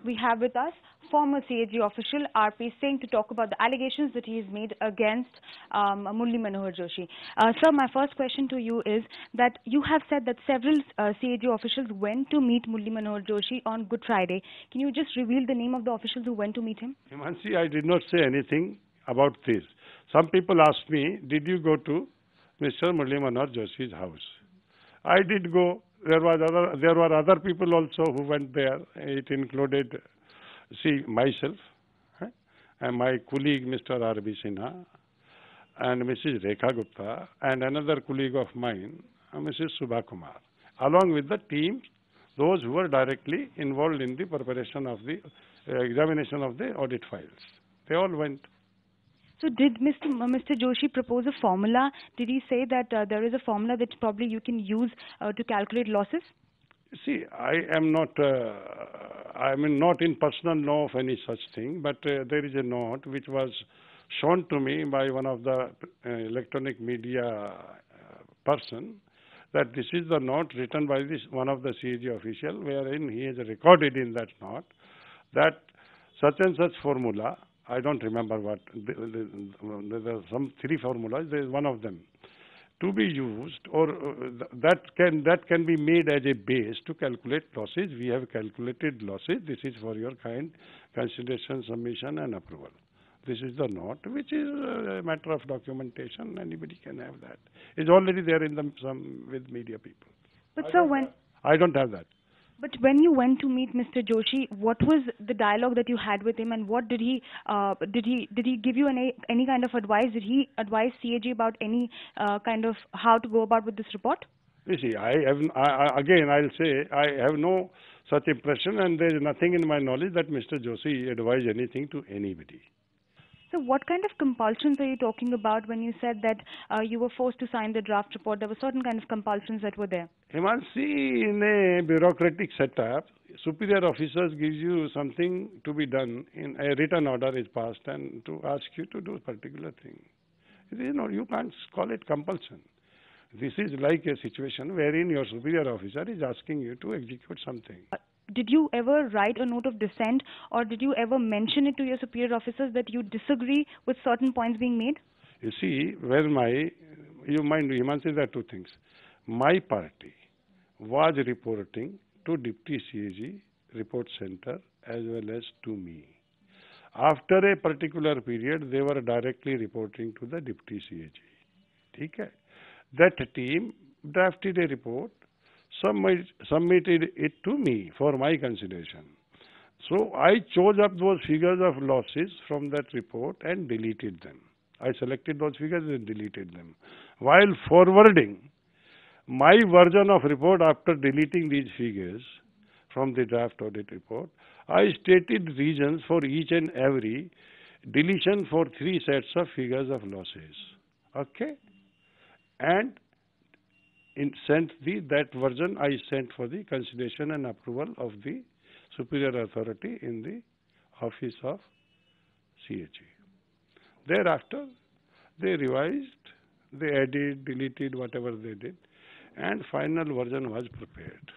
We have with us former CAG official R.P. Singh to talk about the allegations that he has made against Murli Manohar Joshi. Sir, my first question to you is that you have said that several CAG officials went to meet Murli Manohar Joshi on Good Friday. Can you just reveal the name of the officials who went to meet him? Himanshi, I did not say anything about this. Some people asked me, did you go to Mr. Murli Manohar Joshi's house? I did go. There were other people also who went there. It included, myself, and my colleague Mr. R.B. Sinha, and Mrs. Rekha Gupta, and another colleague of mine, Mrs. Subha Kumar, along with the team, those who were directly involved in the preparation of the examination of the audit files. They all went. So did Mr. Joshi propose a formula? Did he say that there is a formula that probably you can use to calculate losses? See, I am not in personal know of any such thing, but there is a note which was shown to me by one of the electronic media person, that this is the note written by one of the CAG official, wherein he has recorded in that note that such and such formula, I don't remember what, there are some 3 formulas, there is one of them, to be used, or that can be made as a base to calculate losses. We have calculated losses. This is for your kind consideration, submission and approval. This is the note, which is a matter of documentation. Anybody can have that. It's already there in with media people. But sir, I don't have that. But when you went to meet Mr. Joshi, what was the dialogue that you had with him, and what did he give you any kind of advice? Did he advise CAG about any kind of how to go about with this report? You see, again I'll say I have no such impression, and there is nothing in my knowledge that Mr. Joshi advised anything to anybody. So what kind of compulsions are you talking about when you said that you were forced to sign the draft report? There were certain kind of compulsions that were there. Himanshi, in a bureaucratic setup, superior officers gives you something to be done, in a written order is passed and to ask you to do a particular thing. You can't call it compulsion. This is like a situation wherein your superior officer is asking you to execute something. Did you ever write a note of dissent, or did you ever mention it to your superior officers that you disagree with certain points being made? You see, Himanshi, there are 2 things. My party was reporting to Deputy CAG Report Center as well as to me. After a particular period, they were directly reporting to the Deputy CAG. Okay? That team drafted a report, submitted it to me for my consideration. So I chose up those figures of losses from that report and deleted them. I selected those figures and deleted them. While forwarding my version of report after deleting these figures from the draft audit report, I stated reasons for each and every deletion for 3 sets of figures of losses. Okay? And sent that version I sent for the consideration and approval of the superior authority in the office of CAG. Thereafter, they revised, they added, deleted, whatever they did, and final version was prepared.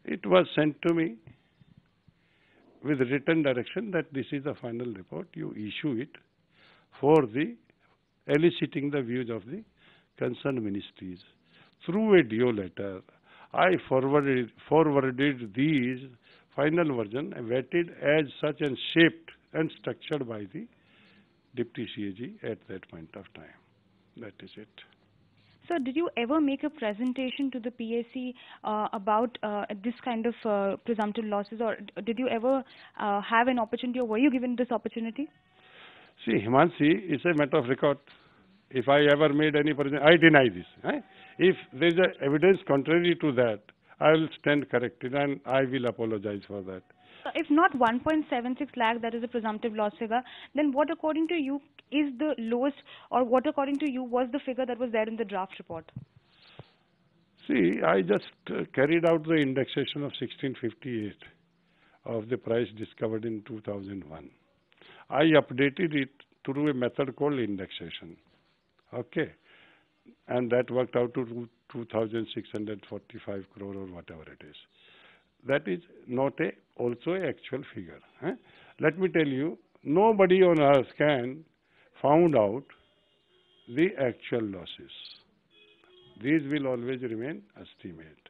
It was sent to me with written direction that this is the final report. You issue it for the eliciting the views of the concerned ministries. Through a DO letter, I forwarded these final version, vetted as such and shaped and structured by the Deputy CAG at that point of time. That is it. So did you ever make a presentation to the PAC about this kind of presumptive losses, or did you ever have an opportunity, or were you given this opportunity? See, Himanshi, it's a matter of record. If I ever made any presentation, I deny this. If there is evidence contrary to that, I will stand corrected and I will apologize for that. If not 1.76 lakh, that is a presumptive loss figure, then what according to you is the lowest, or what according to you was the figure that was there in the draft report? See, I just carried out the indexation of 1658 of the price discovered in 2001. I updated it through a method called indexation. Okay, and that worked out to 2,645 crore or whatever it is. That is not a also a actual figure. Let me tell you, nobody on earth can found out the actual losses. These will always remain estimate.